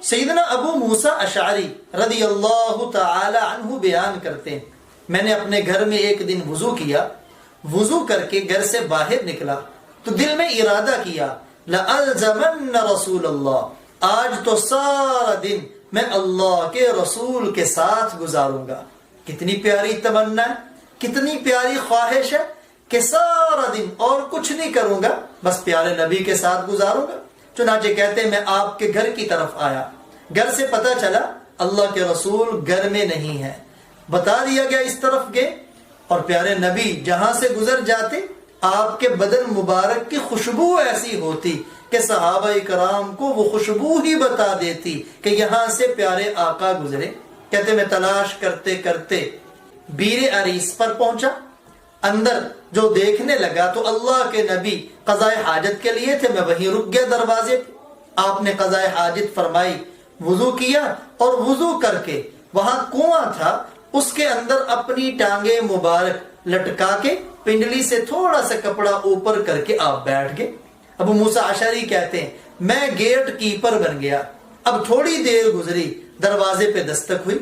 سیدنا ابو موسیٰ اشعری رضی اللہ تعالی عنہ بیان کرتے ہیں، میں نے اپنے گھر میں ایک دن وضو کیا، وضو کر کے گھر سے باہر نکلا تو دل میں ارادہ کیا لَأَلْزَمَنَّ رَسُولَ اللَّهِ، آج تو سارا دن میں اللہ کے رسول کے ساتھ گزاروں گا۔ کتنی پیاری تمنا ہے، کتنی پیاری خواہش ہے کہ سارا دن اور کچھ نہیں کروں گا، بس پیارے نبی کے ساتھ گزاروں گا۔ چنانچہ کہتے ہیں میں آپ کے گھر کی طرف آیا، گھر سے پتہ چلا اللہ کے رسول گھر میں نہیں ہے، بتا دیا گیا اس طرف گئے، اور پیارے نبی جہاں سے گزر جاتے آپ کے بدن مبارک کی خوشبو ایسی ہوتی کہ صحابہ کرام کو وہ خوشبو ہی بتا دیتی کہ یہاں سے پیارے آقا گزرے۔ کہتے میں تلاش کرتے کرتے بیر عریس پر پہنچا، اندر جو دیکھنے لگا تو اللہ کے نبی قضائے حاجت کے لیے تھے، میں وہیں رک گیا دروازے پہ۔ آپ نے قضائے حاجت فرمائی، وضو کیا، اور وضو کر کے وہاں کنواں تھا اس کے اندر اپنی ٹانگیں مبارک لٹکا کے پنڈلی سے تھوڑا سا کپڑا اوپر کر کے آپ بیٹھ گئے۔ ابو موسیٰ اشعری کہتے ہیں میں گیٹ کیپر بن گیا۔ اب تھوڑی دیر گزری، دروازے پہ دستک ہوئی،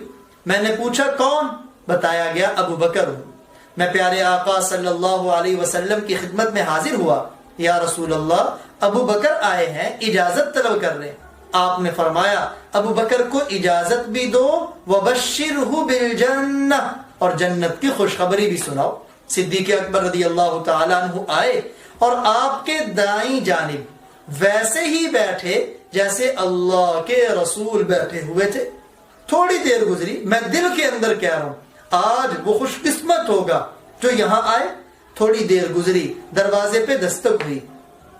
میں نے پوچھا کون؟ بتایا گیا ابو بکر ہوں۔ میں پیارے آقا صلی اللہ علیہ وسلم کی خدمت میں حاضر ہوا، یا رسول اللہ ابو بکر آئے ہیں، اجازت طلب کر رہے ہیں۔ آپ نے فرمایا ابو بکر کو اجازت بھی دو، وبشرہ بالجنہ، اور جنت کی خوشخبری بھی سناؤ۔ صدیق اکبر رضی اللہ تعالیٰ عنہ آئے اور آپ کے دائیں جانب ویسے ہی بیٹھے جیسے اللہ کے رسول بیٹھے ہوئے تھے۔ تھوڑی دیر گزری، میں دل کے اندر کہہ رہا ہوں آج وہ خوش قسمت ہوگا جو یہاں آئے۔ تھوڑی دیر گزری، دروازے پہ دستک ہوئی،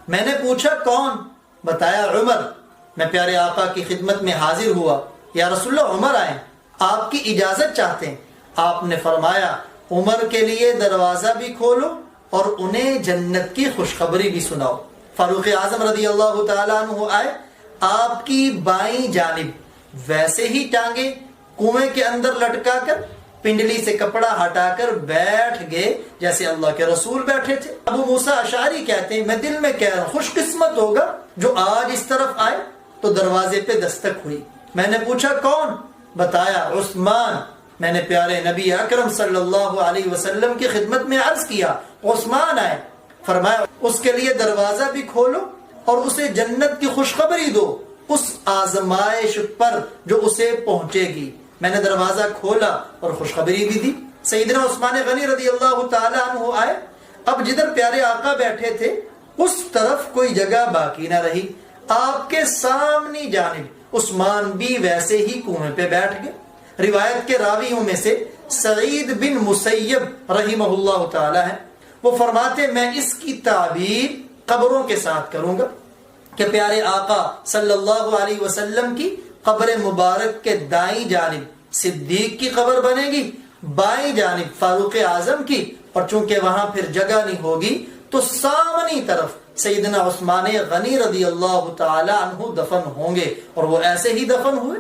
میں نے پوچھا کون؟ بتایا عمر۔ میں پیارے آقا کی خدمت میں حاضر ہوا، یا رسول اللہ عمر آئے، آپ کی اجازت چاہتے ہیں۔ آپ نے فرمایا عمر کے لیے دروازہ بھی کھولو اور انہیں جنت کی خوشخبری بھی سناؤ۔ فاروق اعظم رضی اللہ تعالیٰ عنہ آئے، آپ کی بائیں جانب ویسے ہی ٹانگیں کنویں کے اندر لٹکا کر پنڈلی سے کپڑا ہٹا کر بیٹھ گئے جیسے اللہ کے رسول بیٹھے تھے۔ ابو موسیٰ اشعری کہتے ہیں میں دل میں کہہ رہا ہوں خوش قسمت ہوگا جو آج اس طرف آئے۔ تو دروازے پہ دستک ہوئی، میں نے پوچھا کون؟ بتایا عثمان۔ میں نے پیارے نبی اکرم صلی اللہ علیہ وسلم کی خدمت میں عرض کیا عثمان آئے، فرمایا اس کے لیے دروازہ بھی کھولو اور اسے جنت کی خوشخبری دو اس آزمائش پر جو اسے پہنچے گی۔ میں نے دروازہ کھولا اور خوشخبری بھی دی۔ سیدنا عثمان غنی رضی اللہ تعالی عنہ آئے، اب جدھر پیارے آقا بیٹھے تھے اس طرف کوئی جگہ باقی نہ رہی، آپ کے سامنے جانب عثمان بھی ویسے ہی کنویں پہ بیٹھ گئے۔ روایت کے راویوں میں سے سعید بن مسیب رحمہ اللہ تعالی ہے، وہ فرماتے میں اس کی تعبیر قبروں کے ساتھ کروں گا کہ پیارے آقا صلی اللہ علیہ وسلم کی قبر مبارک کے دائیں جانب صدیق کی قبر بنے گی، بائیں جانب فاروق اعظم کی، اور چونکہ وہاں پھر جگہ نہیں ہوگی تو سامنی طرف سیدنا عثمان غنی رضی اللہ تعالی عنہ دفن ہوں گے، اور وہ ایسے ہی دفن ہوئے۔